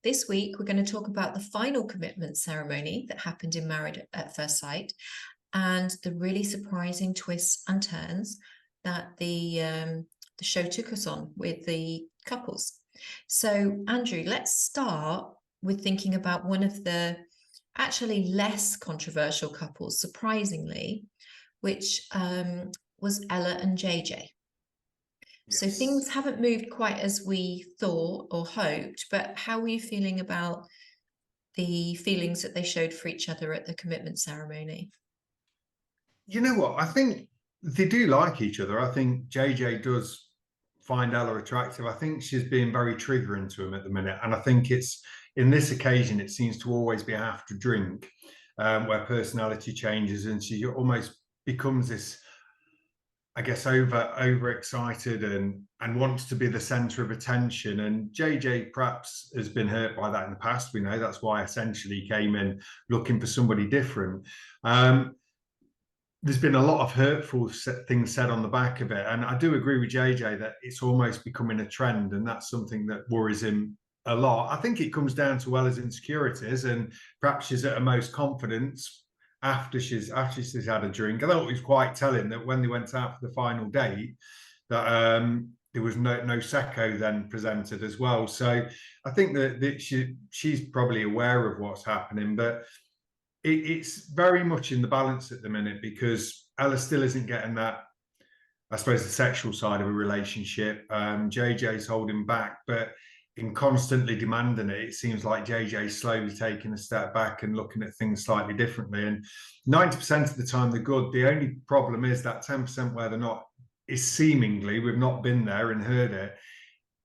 this week we're going to talk about the final commitment ceremony that happened in Married at First Sight and the really surprising twists and turns that the show took us on with the couples. So, Andrew, let's start with thinking about one of the actually less controversial couples, surprisingly, which was Ella and JJ. So Yes. things haven't moved quite as we thought or hoped, but how were you feeling about the feelings that they showed for each other at the commitment ceremony? You know what? I think they do like each other. I think JJ does find Ella attractive. I think she's being very triggering to him at the minute. And I think it's in this occasion, it seems to always be after drink, where personality changes and she almost becomes this, I guess, overexcited and wants to be the center of attention. And JJ perhaps has been hurt by that in the past. We know that's why essentially he came in looking for somebody different. There's been a lot of hurtful things said on the back of it. And I do agree with JJ that it's almost becoming a trend. And that's something that worries him a lot. I think it comes down to Ella's insecurities and perhaps she's at her most confidence after she's had a drink. I thought it was quite telling that when they went out for the final date, that there was no Secco then presented as well. So I think that she's probably aware of what's happening, but it's very much in the balance at the minute because Ella still isn't getting that, I suppose, the sexual side of a relationship. JJ's holding back, but in constantly demanding it, it seems like JJ's slowly taking a step back and looking at things slightly differently. And 90% of the time they're good. The only problem is that 10% where they're not is seemingly, we've not been there and heard it,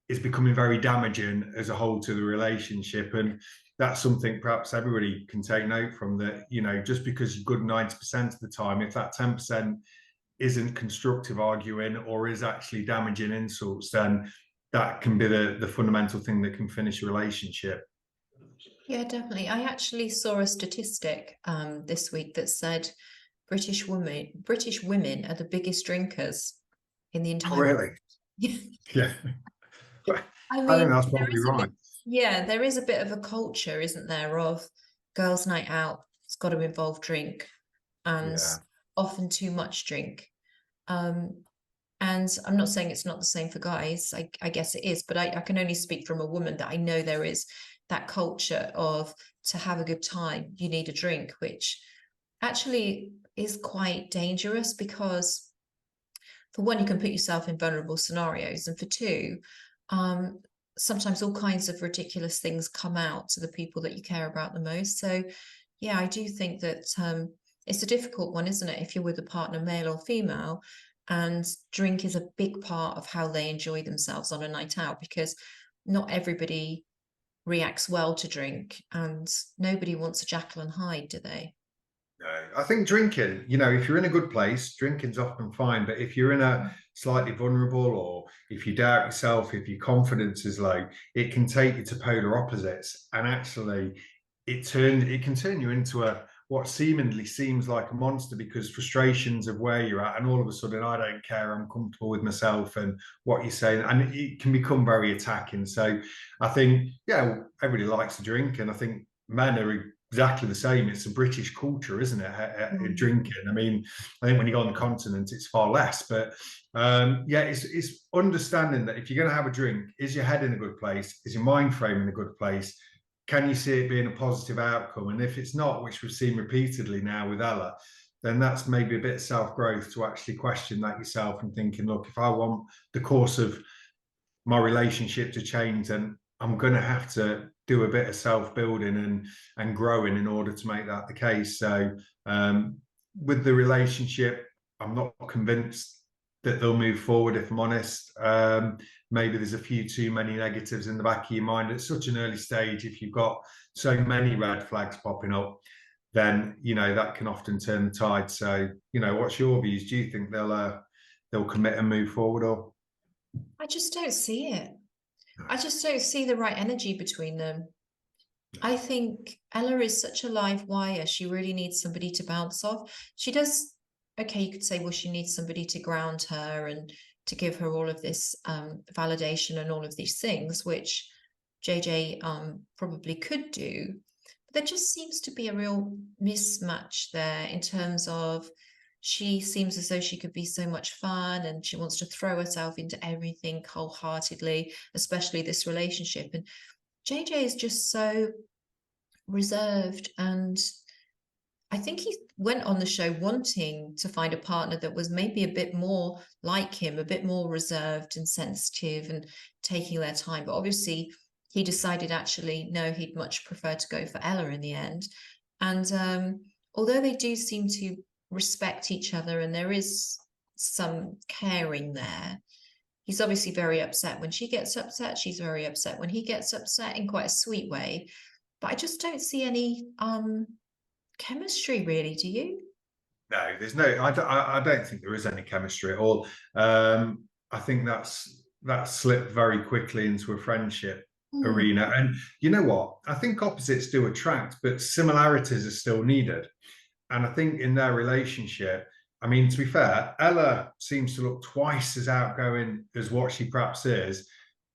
is becoming very damaging as a whole to the relationship. And that's something perhaps everybody can take note from, that, you know, just because you're good 90% of the time, if that 10% isn't constructive arguing or is actually damaging insults, then that can be the fundamental thing that can finish a relationship. Yeah, definitely. I actually saw a statistic this week that said British women are the biggest drinkers in the Oh, entire really? world. Yeah. I I think mean, that's there probably is a right. bit, yeah, there is a bit of a culture, isn't there, of girls' night out. It's got to involve drink and Yeah. often too much drink. Um, and I'm not saying it's not the same for guys. I guess it is, but I can only speak from a woman that I know there is that culture of to have a good time, you need a drink, which actually is quite dangerous because for one, you can put yourself in vulnerable scenarios, and for two, um, sometimes all kinds of ridiculous things come out to the people that you care about the most. So, yeah, I do think that it's a difficult one, isn't it? If you're with a partner, male or female, and drink is a big part of how they enjoy themselves on a night out, because not everybody reacts well to drink, and nobody wants a Jekyll and Hyde, do they? No, I think drinking, you know, if you're in a good place, drinking's often fine. But if you're in a slightly vulnerable, or if you doubt yourself, if your confidence is low, it can take you to polar opposites. And actually, it can turn you into a what seemingly seems like a monster, because frustrations of where you're at, and all of a sudden, I don't care, I'm comfortable with myself and what you're saying, and it can become very attacking. So I think, yeah, everybody likes to drink, and I think men are exactly the same. It's a British culture, isn't it? Mm. Drinking. I mean, I think when you go on the continent, it's far less. But yeah, it's understanding that if you're going to have a drink, is your head in a good place? Is your mind frame in a good place? Can you see it being a positive outcome? And if it's not, which we've seen repeatedly now with Ella, then that's maybe a bit of self-growth to actually question that yourself and thinking, look, if I want the course of my relationship to change, then I'm going to have to do a bit of self-building and growing in order to make that the case. So with the relationship, I'm not convinced that they'll move forward, if I'm honest. Maybe there's a few too many negatives in the back of your mind at such an early stage. If you've got so many red flags popping up, then you know that can often turn the tide. So, you know, what's your views? Do you think they'll commit and move forward, or? I just don't see it. I just don't see the right energy between them. I think Ella is such a live wire. She really needs somebody to bounce off. She does, okay, you could say, well, she needs somebody to ground her and to give her all of this validation and all of these things, which JJ probably could do. But there just seems to be a real mismatch there in terms of she seems as though she could be so much fun and she wants to throw herself into everything wholeheartedly, especially this relationship. And JJ is just so reserved, and I think he went on the show wanting to find a partner that was maybe a bit more like him, a bit more reserved and sensitive and taking their time. But obviously, he decided actually, no, he'd much prefer to go for Ella in the end. And although they do seem to respect each other and there is some caring there, he's obviously very upset when she gets upset. She's very upset when he gets upset in quite a sweet way. But I just don't see any chemistry, really, do you? No, there's no. I don't think there is any chemistry at all. I think that slipped very quickly into a friendship arena. And you know what? I think opposites do attract, but similarities are still needed. And I think in their relationship, I mean, to be fair, Ella seems to look twice as outgoing as what she perhaps is,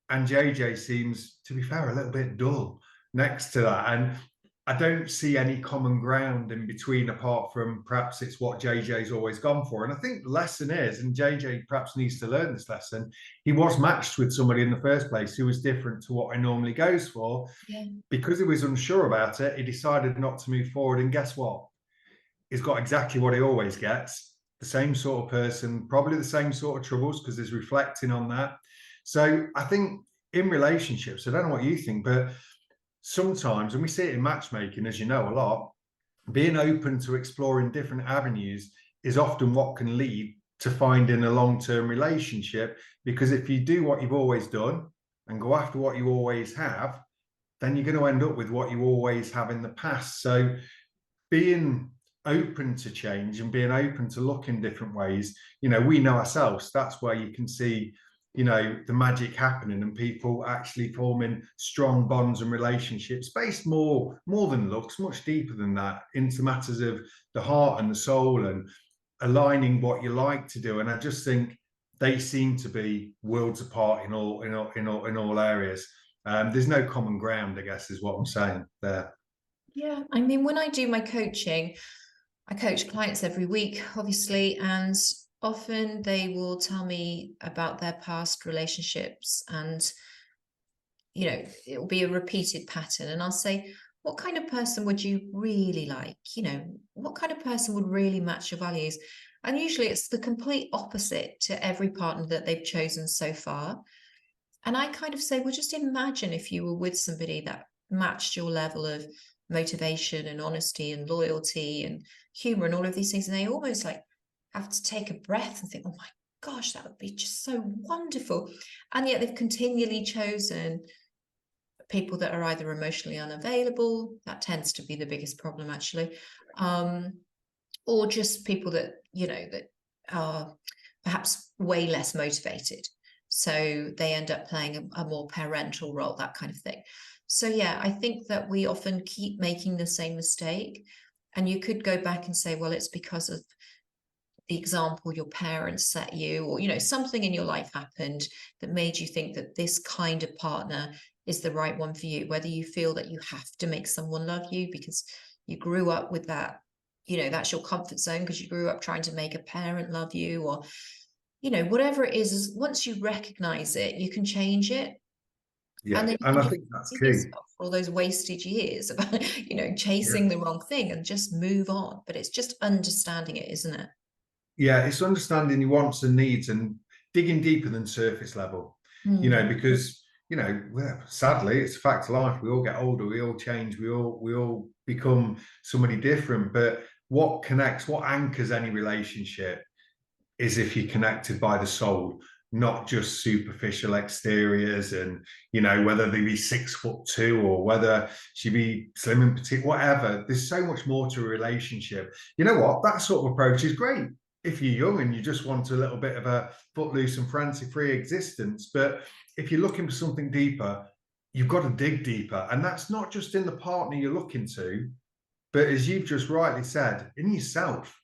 and JJ seems, to be fair, a little bit dull next to that. And I don't see any common ground in between, apart from perhaps it's what JJ's always gone for. And I think the lesson is, and JJ perhaps needs to learn this lesson, he was matched with somebody in the first place who was different to what he normally goes for. Yeah. Because he was unsure about it, he decided not to move forward. And guess what? He's got exactly what he always gets, the same sort of person, probably the same sort of troubles, because he's reflecting on that. So I think in relationships, I don't know what you think, but sometimes, and we see it in matchmaking, as you know, a lot, being open to exploring different avenues is often what can lead to finding a long-term relationship. Because if you do what you've always done and go after what you always have, then you're going to end up with what you always have in the past. So being open to change and being open to look in different ways, we know ourselves, that's where you can see the magic happening and people actually forming strong bonds and relationships based more than looks, much deeper than that, into matters of the heart and the soul and aligning what you like to do. And I just think they seem to be worlds apart in all areas. There's no common ground, I guess, is what I'm saying there. Yeah, I mean, when I do my coaching, I coach clients every week, obviously, and often they will tell me about their past relationships, and it will be a repeated pattern. And I'll say, what kind of person would you really like? What kind of person would really match your values? And usually it's the complete opposite to every partner that they've chosen so far. And I kind of say, well, just imagine if you were with somebody that matched your level of motivation and honesty and loyalty and humor and all of these things. And they almost like have to take a breath and think, oh my gosh, that would be just so wonderful. And yet they've continually chosen people that are either emotionally unavailable. That tends to be the biggest problem, actually. Or just people that, that are perhaps way less motivated. So they end up playing a more parental role, that kind of thing. So yeah, I think that we often keep making the same mistake. And you could go back and say, well, it's because of the example your parents set you, or, something in your life happened that made you think that this kind of partner is the right one for you. Whether you feel that you have to make someone love you because you grew up with that, that's your comfort zone because you grew up trying to make a parent love you, or whatever it is, once you recognize it, you can change it. Yeah, And then you and can I just think that's forgive key. yourself for all those wasted years about, chasing the wrong thing, and just move on. But it's just understanding it, isn't it? Yeah, it's understanding your wants and needs and digging deeper than surface level, because well, sadly, it's a fact of life. We all get older, we all change, we all become somebody different. But what connects, what anchors any relationship is if you're connected by the soul, not just superficial exteriors. And whether they be 6'2" or whether she be slim and petite, whatever, there's so much more to a relationship. You know what, that sort of approach is great if you're young and you just want a little bit of a footloose and fancy-free existence. But if you're looking for something deeper, you've got to dig deeper. And that's not just in the partner you're looking to, but as you've just rightly said, in yourself,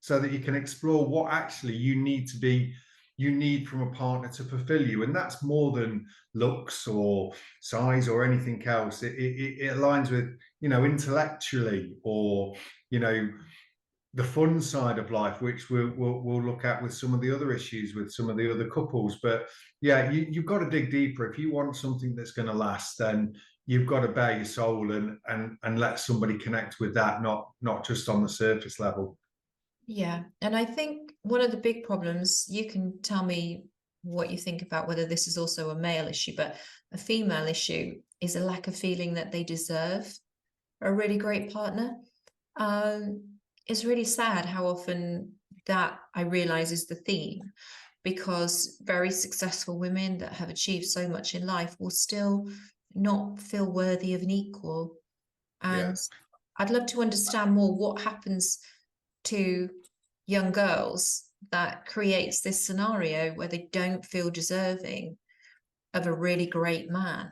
so that you can explore what actually you need to be you need from a partner to fulfill you. And that's more than looks or size or anything else. It aligns with, intellectually, or, the fun side of life, which we'll look at with some of the other issues with some of the other couples. But yeah, you've got to dig deeper. If you want something that's going to last, then you've got to bare your soul and let somebody connect with that, not just on the surface level. Yeah. And I think one of the big problems, you can tell me what you think about whether this is also a male issue, but a female issue is a lack of feeling that they deserve a really great partner. Um, it's really sad how often that I realize is the theme, because very successful women that have achieved so much in life will still not feel worthy of an equal. Yeah. And I'd love to understand more what happens to young girls that creates this scenario where they don't feel deserving of a really great man.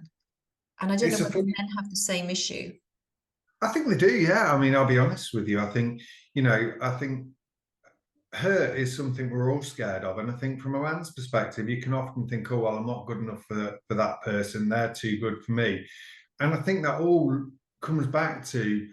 And I don't know It's a whether funny men have the same issue. I think they do, yeah. I mean, I'll be honest with you. I think hurt is something we're all scared of. And I think from a man's perspective, you can often think, oh, well, I'm not good enough for that person. They're too good for me. And I think that all comes back to,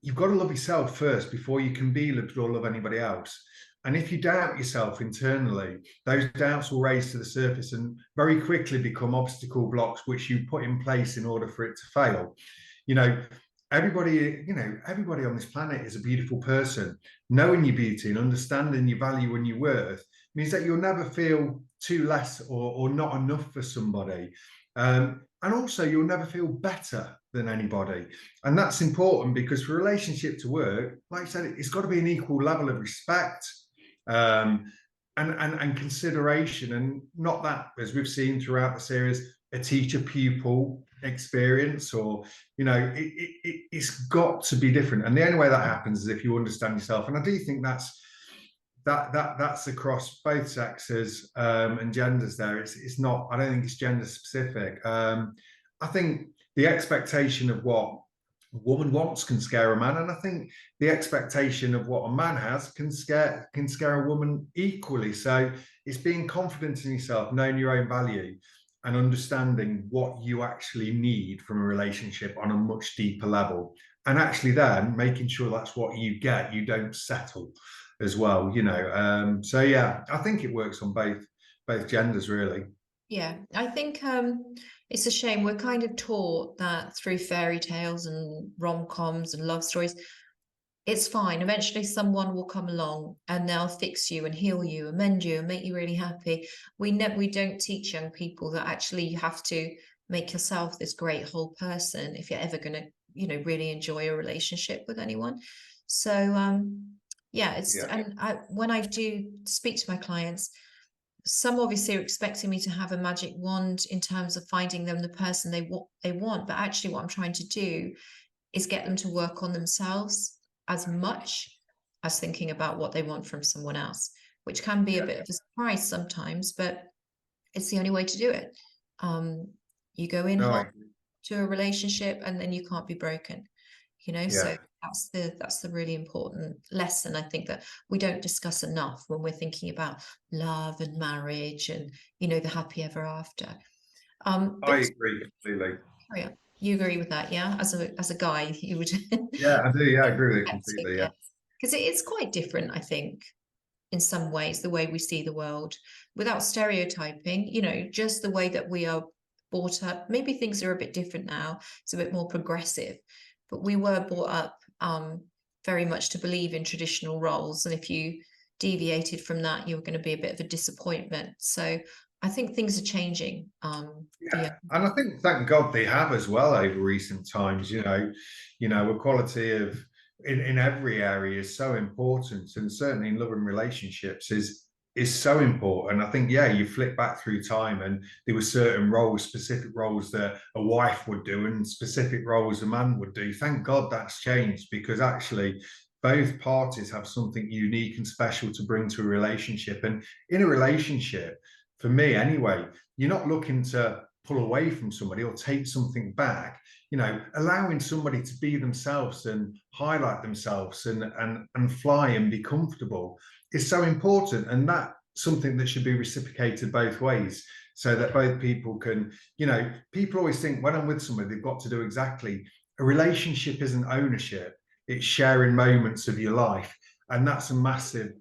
you've got to love yourself first before you can be loved or love anybody else. And if you doubt yourself internally, those doubts will raise to the surface and very quickly become obstacle blocks, which you put in place in order for it to fail. You know, everybody on this planet is a beautiful person. Knowing your beauty and understanding your value and your worth means that you'll never feel too less or not enough for somebody. And also, you'll never feel better than anybody. And that's important, because for a relationship to work, like I said, it's got to be an equal level of respect, um, and consideration, and not that, as we've seen throughout the series, a teacher pupil experience, or it's got to be different. And the only way that happens is if you understand yourself. And I do think that's across both sexes, and genders. There, it's not. I don't think it's gender specific. I think the expectation of what a woman wants can scare a man, and I think the expectation of what a man has can scare a woman equally. So it's being confident in yourself, knowing your own value, and understanding what you actually need from a relationship on a much deeper level, and actually then making sure that's what you get. You don't settle as well. So yeah, I think it works on both genders, really. Yeah, I think it's a shame we're kind of taught that through fairy tales and rom-coms and love stories, it's fine. Eventually someone will come along and they'll fix you and heal you, amend you, and make you really happy. We don't teach young people that actually you have to make yourself this great whole person if you're ever going to, really enjoy a relationship with anyone. So yeah, Yeah. when I do speak to my clients, some obviously are expecting me to have a magic wand in terms of finding them the person they want, but actually what I'm trying to do is get them to work on themselves as much as thinking about what they want from someone else, which can be a Yeah. bit of a surprise sometimes, but it's the only way to do it. You go in No, hot to a relationship and then you can't be broken, so yeah. that's the really important lesson I think that we don't discuss enough when we're thinking about love and marriage and the happy ever after. I But agree completely. carry on. You agree with that, yeah? As a guy, you would Yeah, I do. Yeah, I agree with it accept it, completely. Yeah. yes. Because it is quite different, I think, in some ways, the way we see the world, without stereotyping, just the way that we are brought up. Maybe things are a bit different now. It's a bit more progressive, but we were brought up very much to believe in traditional roles. And if you deviated from that, you were going to be a bit of a disappointment. So I think things are changing. Yeah, and I think thank God they have as well over recent times. Equality of in every area is so important, and certainly in love and relationships is so important. I think, yeah, you flick back through time and there were certain roles, specific roles that a wife would do and specific roles a man would do. Thank God that's changed, because actually both parties have something unique and special to bring to a relationship. And in a relationship, for me anyway, you're not looking to pull away from somebody or take something back. Allowing somebody to be themselves and highlight themselves and fly and be comfortable is so important. And that something that should be reciprocated both ways, so that both people can, people always think when I'm with somebody, they've got to do exactly. A relationship isn't ownership, it's sharing moments of your life. And that's a massive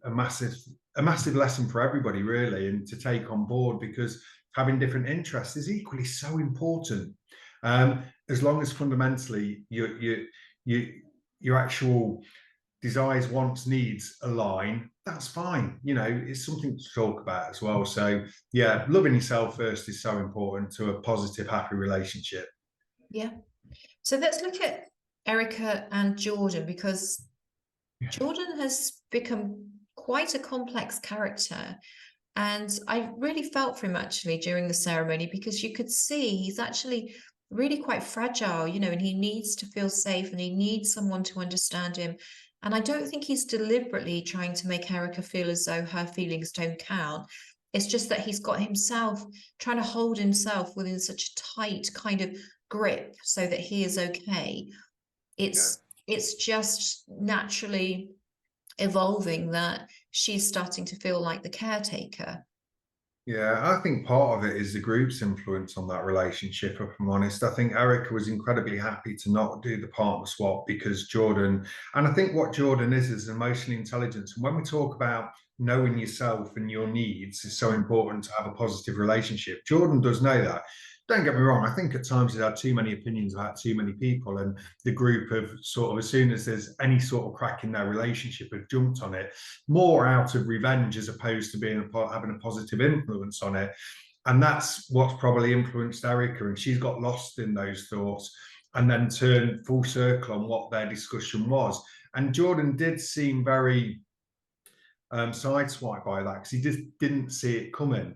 lesson for everybody, really, and to take on board, because having different interests is equally so important. As long as fundamentally your actual desires, wants, needs align, that's fine. It's something to talk about as well. So yeah, loving yourself first is so important to a positive, happy relationship. Yeah. So let's look at Erica and Jordan, because Yeah. Jordan has become quite a complex character. And I really felt for him actually during the ceremony, because you could see he's actually really quite fragile, and he needs to feel safe and he needs someone to understand him. And I don't think he's deliberately trying to make Erica feel as though her feelings don't count. It's just that he's got himself trying to hold himself within such a tight kind of grip so that he is okay. Yeah. It's just naturally evolving that she's starting to feel like the caretaker. Yeah, I think part of it is the group's influence on that relationship, if I'm honest. I think Erica was incredibly happy to not do the partner swap because Jordan, and I think what Jordan is emotional intelligence. And when we talk about knowing yourself and your needs, is so important to have a positive relationship. Jordan does know that. Don't get me wrong, I think at times he's had too many opinions about too many people, and the group have sort of, as soon as there's any sort of crack in their relationship, have jumped on it more out of revenge as opposed to having a positive influence on it. And that's what's probably influenced Erica, and she's got lost in those thoughts and then turned full circle on what their discussion was. And Jordan did seem very sideswiped by that, because he just didn't see it coming.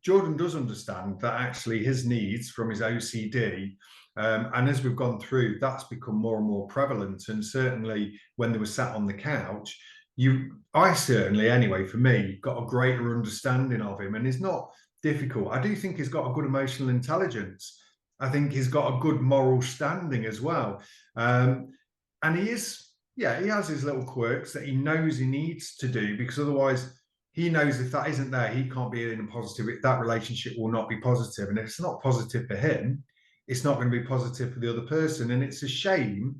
Jordan does understand that actually his needs from his OCD, and as we've gone through, that's become more and more prevalent. And certainly when they were sat on the couch, I certainly, anyway, for me, got a greater understanding of him. And he's not difficult. I do think he's got a good emotional intelligence. I think he's got a good moral standing as well. And he is, yeah, he has his little quirks that he knows he needs to do, because otherwise he knows if that isn't there, he can't be in a positive, that relationship will not be positive. And if it's not positive for him, it's not going to be positive for the other person. And it's a shame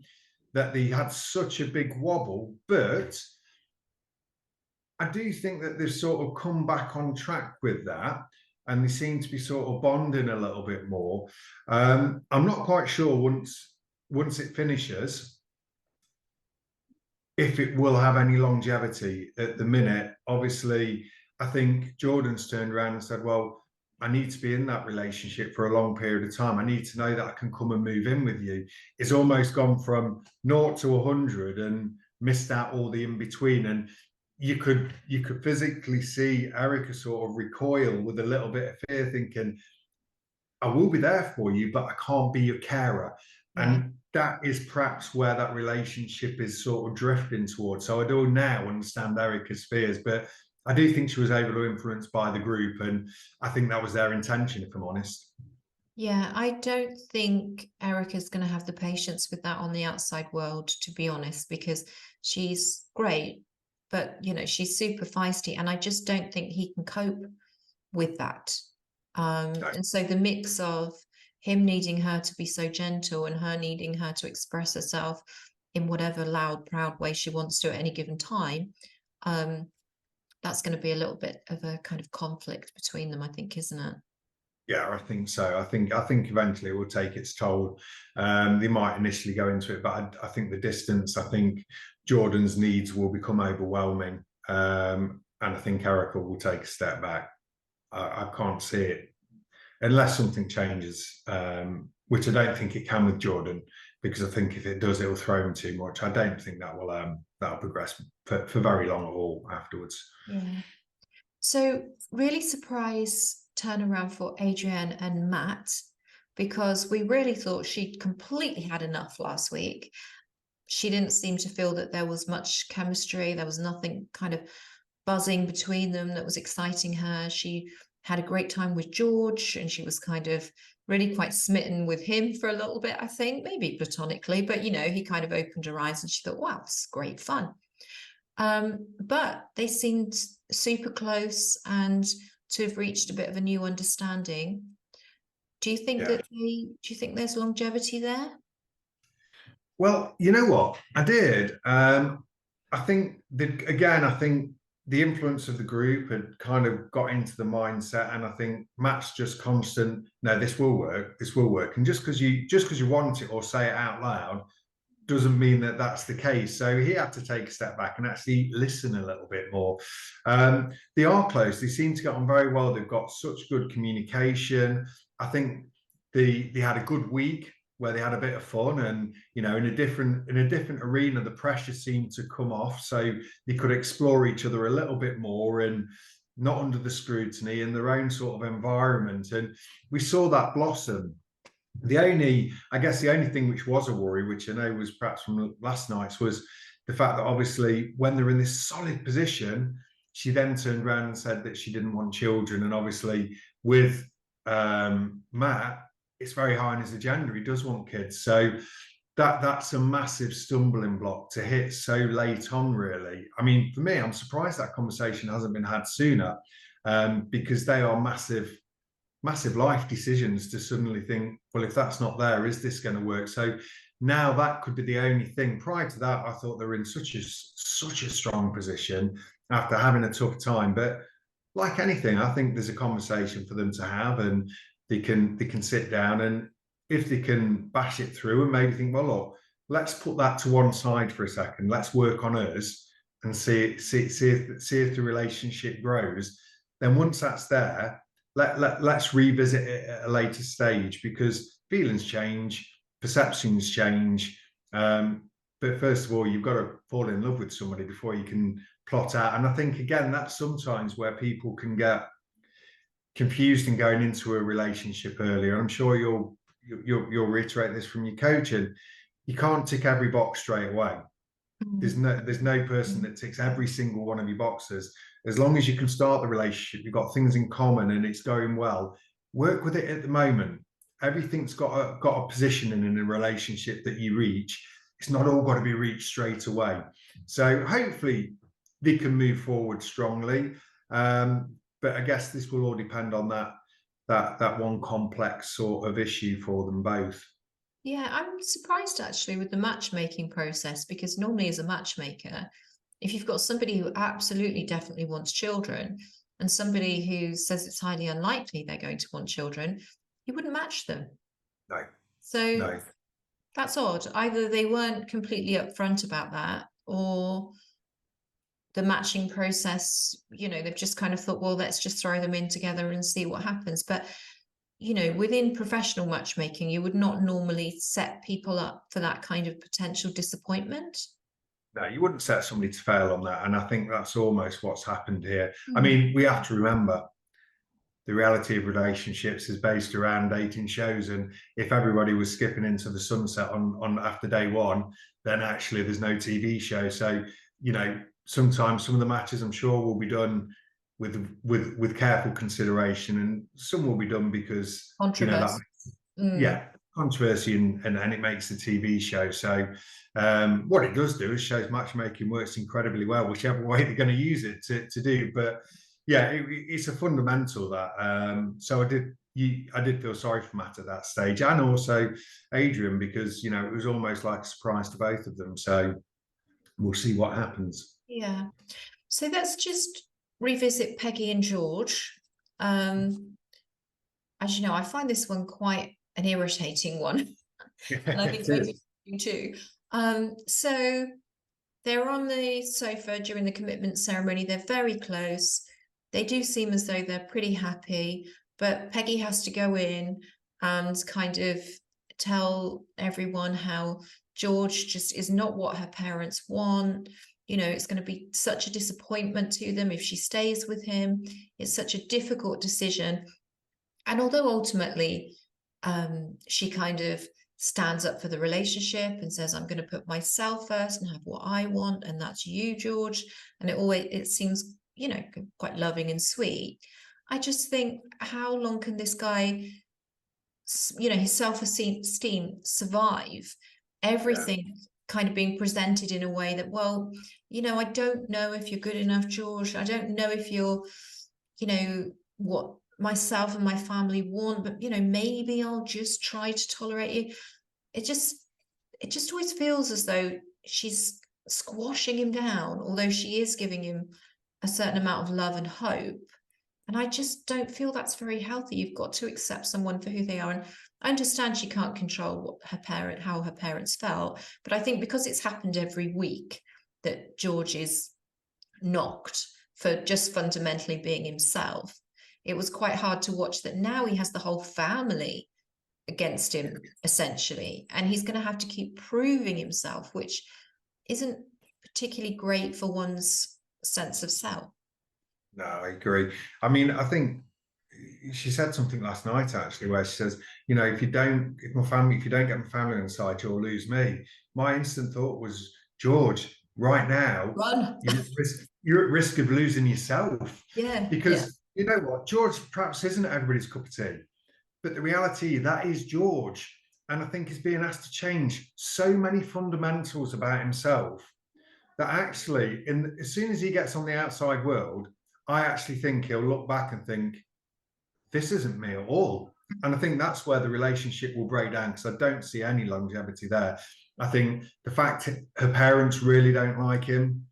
that he had such a big wobble, but I do think that they've sort of come back on track with that, and they seem to be sort of bonding a little bit more. I'm not quite sure once it finishes if it will have any longevity. At the minute, obviously, I think Jordan's turned around and said, well, I need to be in that relationship for a long period of time. I need to know that I can come and move in with you. It's almost gone from 0 to 100 and missed out all the in between. And you could physically see Erica sort of recoil with a little bit of fear, thinking, I will be there for you, but I can't be your carer. Yeah. And that is perhaps where that relationship is sort of drifting towards. So I do now understand Erica's fears, but I do think she was able to influence by the group, and I think that was their intention, if I'm honest. Yeah, I don't think Erica's going to have the patience with that on the outside world, to be honest, because she's great, but she's super feisty, and I just don't think he can cope with that. And so the mix of him needing her to be so gentle and her needing her to express herself in whatever loud, proud way she wants to at any given time, that's going to be a little bit of a kind of conflict between them, I think, isn't it? Yeah, I think so. I think eventually it will take its toll. They might initially go into it, but I think the distance, I think Jordan's needs will become overwhelming. And I think Erica will take a step back. I can't see it unless something changes, which I don't think it can with Jordan, because I think if it does, it will throw him too much. I don't think that'll progress for very long at all afterwards. Yeah. So really surprise turnaround for Adrienne and Matt, because we really thought she'd completely had enough last week. She didn't seem to feel that there was much chemistry. There was nothing kind of buzzing between them that was exciting her. She had a great time with George, and she was kind of really quite smitten with him for a little bit, I think, maybe platonically, but he kind of opened her eyes and she thought, wow, this is great fun. But they seemed super close and to have reached a bit of a new understanding. Yeah. Do you think there's longevity there? Well, you know what? I did. I think I think the influence of the group had kind of got into the mindset, and I think Matt's just constant. No, this will work. This will work. And just because you want it or say it out loud doesn't mean that that's the case. So he had to take a step back and actually listen a little bit more. They are close. They seem to get on very well. They've got such good communication. I think they had a good week where they had a bit of fun, and in a different arena, the pressure seemed to come off, so they could explore each other a little bit more and not under the scrutiny in their own sort of environment. And we saw that blossom. I guess the only thing which was a worry, which I know was perhaps from last night's, was the fact that obviously when they're in this solid position, she then turned around and said that she didn't want children. And obviously with Matt, it's very high on his agenda. He does want kids. So that's a massive stumbling block to hit so late on, really. I mean, for me, I'm surprised that conversation hasn't been had sooner, because they are massive life decisions to suddenly think, well, if that's not there, is this going to work? So now that could be the only thing. Prior to that, I thought they were in such a strong position after having a tough time. But like anything, I think there's a conversation for them to have, and they can sit down, and if they can bash it through and maybe think, well, look, let's put that to one side for a second. Let's work on us and see if the relationship grows. Then once that's there, let's revisit it at a later stage, because feelings change, perceptions change. But first of all, you've got to fall in love with somebody before you can plot out. And I think, again, that's sometimes where people can get confused in going into a relationship earlier. I'm sure you'll reiterate this from your coach, and you can't tick every box straight away. There's no person that ticks every single one of your boxes. As long as you can start the relationship, you've got things in common and it's going well, work with it at the moment. Everything's got a positioning in a relationship that you reach. It's not all got to be reached straight away. So hopefully they can move forward strongly. But I guess this will all depend on that one complex sort of issue for them both. Yeah, I'm surprised actually with the matchmaking process, because normally as a matchmaker, if you've got somebody who absolutely definitely wants children and somebody who says it's highly unlikely they're going to want children, you wouldn't match them. No, So no. that's odd. Either they weren't completely upfront about that, or the matching process, they've just kind of thought, well, let's just throw them in together and see what happens. But within professional matchmaking, you would not normally set people up for that kind of potential disappointment. No, you wouldn't set somebody to fail on that. And I think that's almost what's happened here. I Mm. mean, we have to remember the reality of relationships is based around dating shows. And if everybody was skipping into the sunset on after day one, then actually there's no TV show. So, sometimes some of the matches I'm sure will be done with careful consideration, and some will be done because that Controversy. yeah, controversy, and it makes the TV show. So what it does do is shows matchmaking works incredibly well, whichever way they're going to use it to do. But yeah, it's a fundamental that. So I did feel sorry for Matt at that stage, and also Adrian, because it was almost like a surprise to both of them. So we'll see what happens. Yeah. So let's just revisit Peggy and George. As you know, I find this one quite an irritating one, and I think It maybe is. you too. So they're on the sofa during the commitment ceremony. They're very close. They do seem as though they're pretty happy, but Peggy has to go in and kind of tell everyone how George just is not what her parents want. It's going to be such a disappointment to them if she stays with him. It's such a difficult decision. And although ultimately she kind of stands up for the relationship and says, I'm going to put myself first and have what I want, and that's you, George. And it seems, quite loving and sweet. I just think, how long can this guy, his self-esteem survive Yeah. everything kind of being presented in a way that, well, I don't know if you're good enough, George. I don't know if you're, what myself and my family want, but maybe I'll just try to tolerate you. It just always feels as though she's squashing him down, although she is giving him a certain amount of love and hope. And I just don't feel that's very healthy. You've got to accept someone for who they are. And I understand she can't control how her parents felt, but I think because it's happened every week that George is knocked for just fundamentally being himself, it was quite hard to watch that now he has the whole family against him, essentially, and he's going to have to keep proving himself, which isn't particularly great for one's sense of self. No, I agree. I mean, I think she said something last night actually, where she says, if you don't get my family on side, you'll lose me. My instant thought was, George, right now, Run. you're at risk of losing yourself. Yeah, yeah. Because you know what, George perhaps isn't everybody's cup of tea, but the reality that is George. And I think he's being asked to change so many fundamentals about himself that actually, as soon as he gets on the outside world, I actually think he'll look back and think, this isn't me at all. And I think that's where the relationship will break down, because I don't see any longevity there. I think the fact her parents really don't like him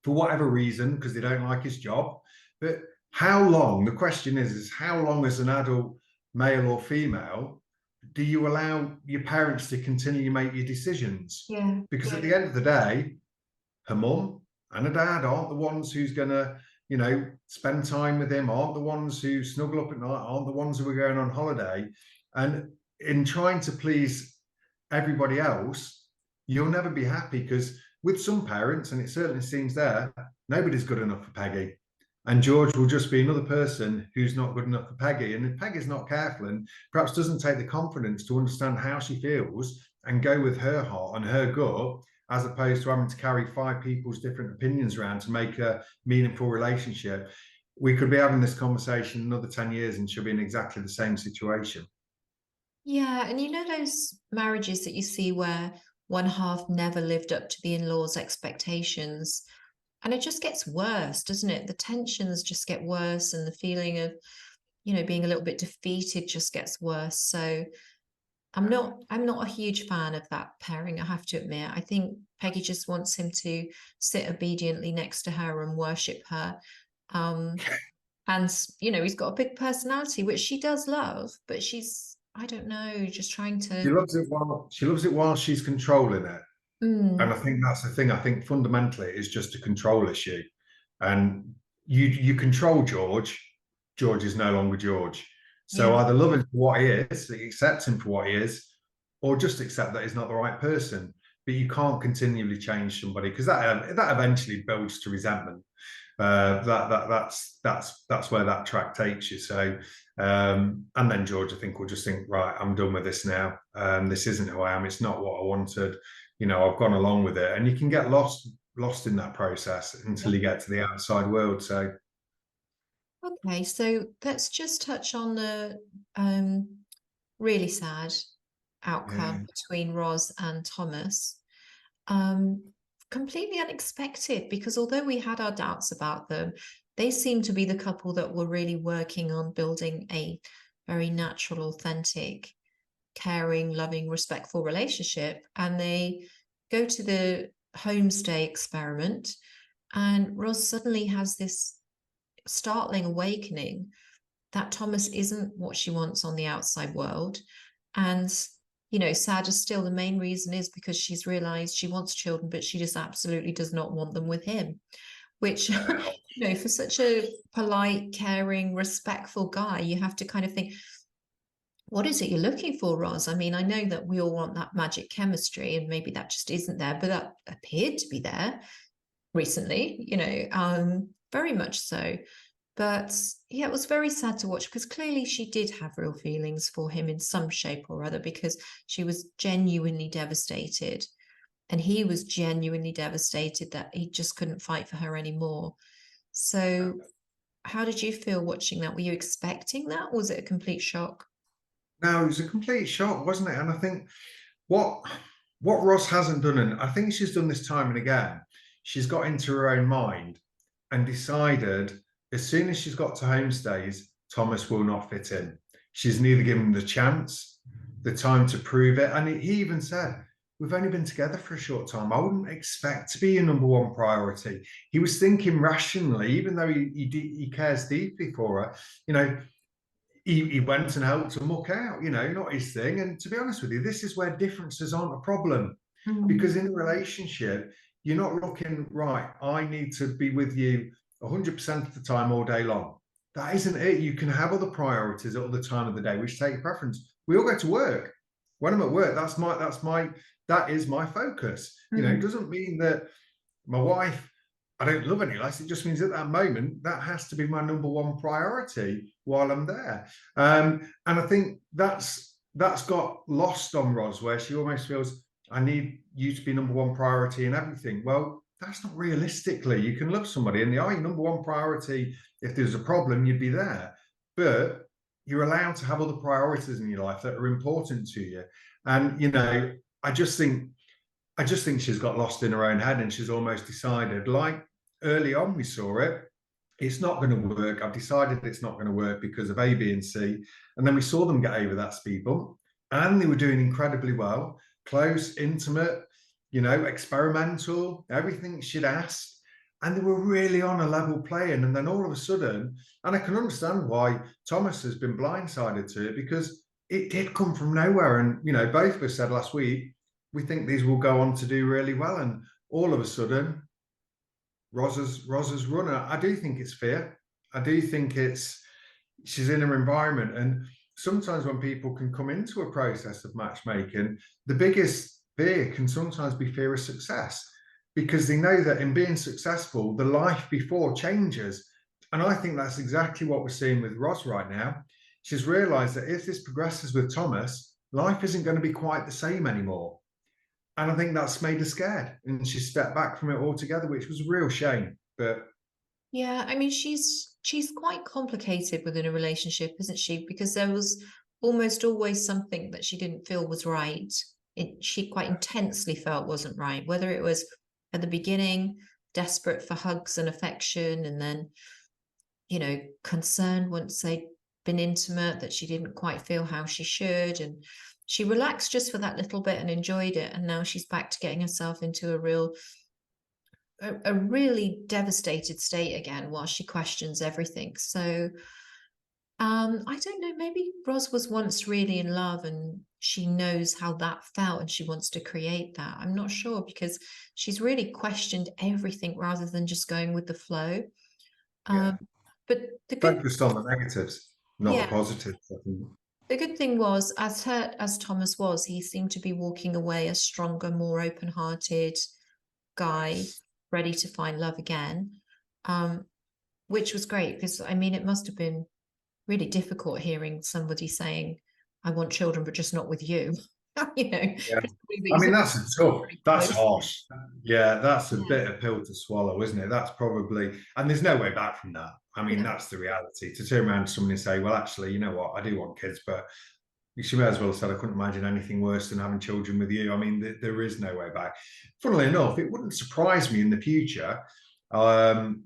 for whatever reason, because they don't like his job. But how long, the question is how long as an adult male or female do you allow your parents to continue to make your decisions? Yeah. Because at the end of the day, her mum and her dad aren't the ones who's going to, spend time with him, aren't the ones who snuggle up at night, aren't the ones who are going on holiday. And in trying to please everybody else, you'll never be happy, because with some parents, and it certainly seems there, nobody's good enough for Peggy. And George will just be another person who's not good enough for Peggy. And if Peggy's not careful and perhaps doesn't take the confidence to understand how she feels and go with her heart and her gut, as opposed to having to carry 5 people's different opinions around to make a meaningful relationship, we could be having this conversation another 10 years and she'll be in exactly the same situation. Yeah, and those marriages that you see where one half never lived up to the in-laws' expectations, and it just gets worse, doesn't it? The tensions just get worse, and the feeling of, being a little bit defeated just gets worse. So I'm not a huge fan of that pairing, I have to admit. I think Peggy just wants him to sit obediently next to her and worship her. Um, and he's got a big personality, which she does love, but she's, I don't know, just trying She to. loves it while she's controlling it. And I Mm, think that's the thing. I think fundamentally it's just a control issue. And you control George, George is no longer George. So yeah. either love him for what he is, accept him for what he is, or just accept that he's not the right person. But you can't continually change somebody, because that eventually builds to resentment. That's where that track takes you. So and then George, I think, will just think, right, I'm done with this now. This isn't who I am. It's not what I wanted. I've gone along with it, and you can get lost in that process until you get to the outside world. So Okay, so let's just touch on the really sad yeah, outcome between Roz and Thomas. Um, Completely unexpected, because although we had our doubts about them, they seemed to be the couple that were really working on building a very natural, authentic, caring, loving, respectful relationship. And they go to the homestay experiment, and Roz suddenly has this startling awakening that Thomas isn't what she wants on the outside world. And, sadder still, the main reason is because she's realized she wants children, but she just absolutely does not want them with him, which, for such a polite, caring, respectful guy, you have to kind of think, what is it you're looking for, Roz? I mean, I know that we all want that magic chemistry, and maybe that just isn't there, but that appeared to be there recently, very much so. But yeah, it was very sad to watch, because clearly she did have real feelings for him in some shape or other, because she was genuinely devastated. And he was genuinely devastated that he just couldn't fight for her anymore. So, how did you feel watching that? Were you expecting that? Was it a complete shock? no, it was a complete shock, wasn't it? And I think what what Ross hasn't done, and I think she's done this time and again, she's got into her own mind and decided as soon as she's got to homestays, Thomas will not fit in. She's neither given him the chance, the time to prove it. And he even said, we've only been together for a short time. I wouldn't expect to be your number one priority. He was thinking rationally, even though he cares deeply for her, you know, he went and helped her muck out, you know, not his thing. And to be honest with you, this is where differences aren't a problem. Because in a relationship, you're not looking, right, I need to be with you 100% of the time all day long. That isn't it. You can have other priorities at other time of the day, which take your preference. We all go to work. When I'm at work, that is my focus. You know, it doesn't mean that my wife, I don't love any less. It just means at that moment, that has to be my number one priority while I'm there. And I think that's got lost on Ros, where she almost feels, I need you to be number one priority in everything. Well, that's not realistically. You can love somebody and they are your number one priority. If there's a problem, you'd be there. But you're allowed to have other priorities in your life that are important to you. And, you know, I just think she's got lost in her own head and she's almost decided, like early on we saw it, it's not going to work. I've decided it's not going to work because of A, B, and C. And then we saw them get over that speed bump and they were doing incredibly well, close, intimate, you know, experimental, everything she'd asked. And they were really on a level playing. And then all of a sudden, and I can understand why Thomas has been blindsided to it, because it did come from nowhere. And, you know, both of us said last week, we think these will go on to do really well. And all of a sudden, Roz's runner. I do think it's fear. I do think she's in her environment. And sometimes when people can come into a process of matchmaking, the biggest fear can sometimes be fear of success, because they know that in being successful, the life before changes. And I think that's exactly what we're seeing with Roz right now. She's realized that if this progresses with Thomas, life isn't going to be quite the same anymore. And I think that's made her scared, and she stepped back from it altogether, which was a real shame. But yeah, I mean, she's quite complicated within a relationship, isn't she? Because there was almost always something that she didn't feel was right. She quite intensely felt wasn't right, whether it was at the beginning, desperate for hugs and affection, and then, you know, concerned once they'd been intimate that she didn't quite feel how she should. And she relaxed just for that little bit and enjoyed it. And now she's back to getting herself into a really devastated state again while she questions everything. So I don't know, maybe Ros was once really in love and she knows how that felt and she wants to create that. I'm not sure, because she's really questioned everything rather than just going with the flow. yeah, But the good, focused on the negatives, not the yeah, positives. I think. the good thing was, as hurt as Thomas was, he seemed to be walking away a stronger, more open-hearted guy, ready to find love again, um, which was great, because I mean, it must have been really difficult hearing somebody saying, I want children, but just not with you. You know, Yeah. I mean, that's close. harsh. Yeah, that's a Yeah, bitter pill to swallow, isn't it? That's probably, and there's no way back from that. I mean, no. that's the reality. To turn around to somebody and say, well, actually, you know what? I do want kids, but she may as well have said, I couldn't imagine anything worse than having children with you. I mean, there is no way back. Funnily enough, it wouldn't surprise me in the future, on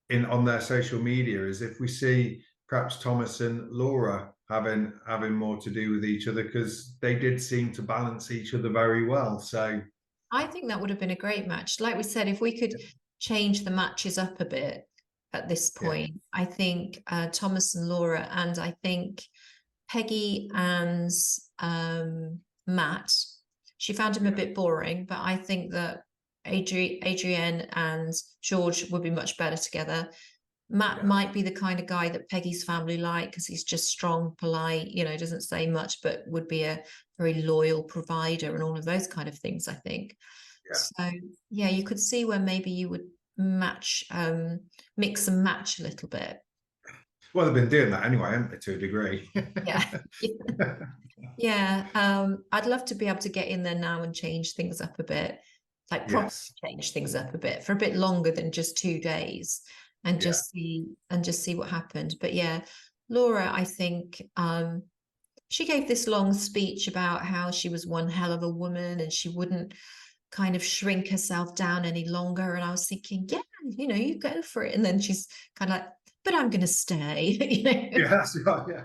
their social media, is if we see perhaps Thomas and Laura having more to do with each other, because they did seem to balance each other very well. So I think that would have been a great match. Like we said, if we could change the matches up a bit at this yeah, point, I think Thomas and Laura, and I think Peggy and Matt, she found him a bit boring, but I think that Adrienne and George would be much better together. Matt yeah, might be the kind of guy that Peggy's family like, because he's just strong, polite, you know, doesn't say much, but would be a very loyal provider and all of those kind of things, I think. yeah. So yeah, you could see where maybe you would match, mix and match a little bit. Well, they've been doing that anyway, haven't they, to a degree? Yeah. Yeah. I'd love to be able to get in there now and change things up a bit, like properly Yes. change things up a bit for a bit longer than just 2 days, and Yeah. just see what happened. But yeah, Laura, I think she gave this long speech about how she was one hell of a woman and she wouldn't kind of shrink herself down any longer. And I was thinking, yeah, you go for it. And then she's kind of like, but I'm going to stay. Yeah, that's right. Yeah.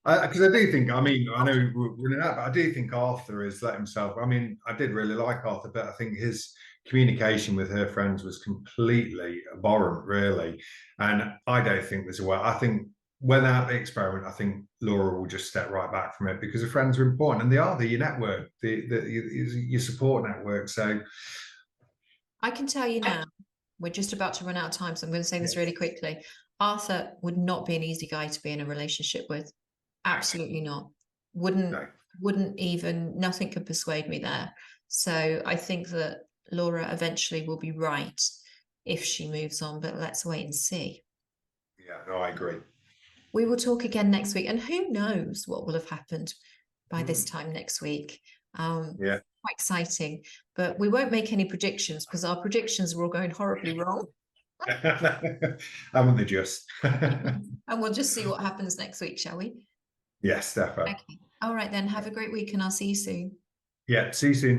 Because I do think, I mean, I know we're running out, but I do think Arthur has let himself. I mean, I did really like Arthur, but I think his communication with her friends was completely abhorrent, really. And I don't think there's a way. I think without the experiment, I think Laura will just step right back from it because her friends are important, and they are your network, your support network. So, I can tell you now, we're just about to run out of time, so I'm going to say this yeah, really quickly. Arthur would not be an easy guy to be in a relationship with. Absolutely not. Wouldn't no, wouldn't even, nothing could persuade me there. So I think that Laura eventually will be right if she moves on, but let's wait and see. yeah, no, I agree. We will talk again next week, and who knows what will have happened by this Mm, time next week. yeah. Quite exciting, but we won't make any predictions because our predictions are all going horribly wrong. Haven't they just? And we'll just see what happens next week, shall we? Yes, definitely. Okay. All right then. Have a great week and I'll see you soon. Yeah, see you soon.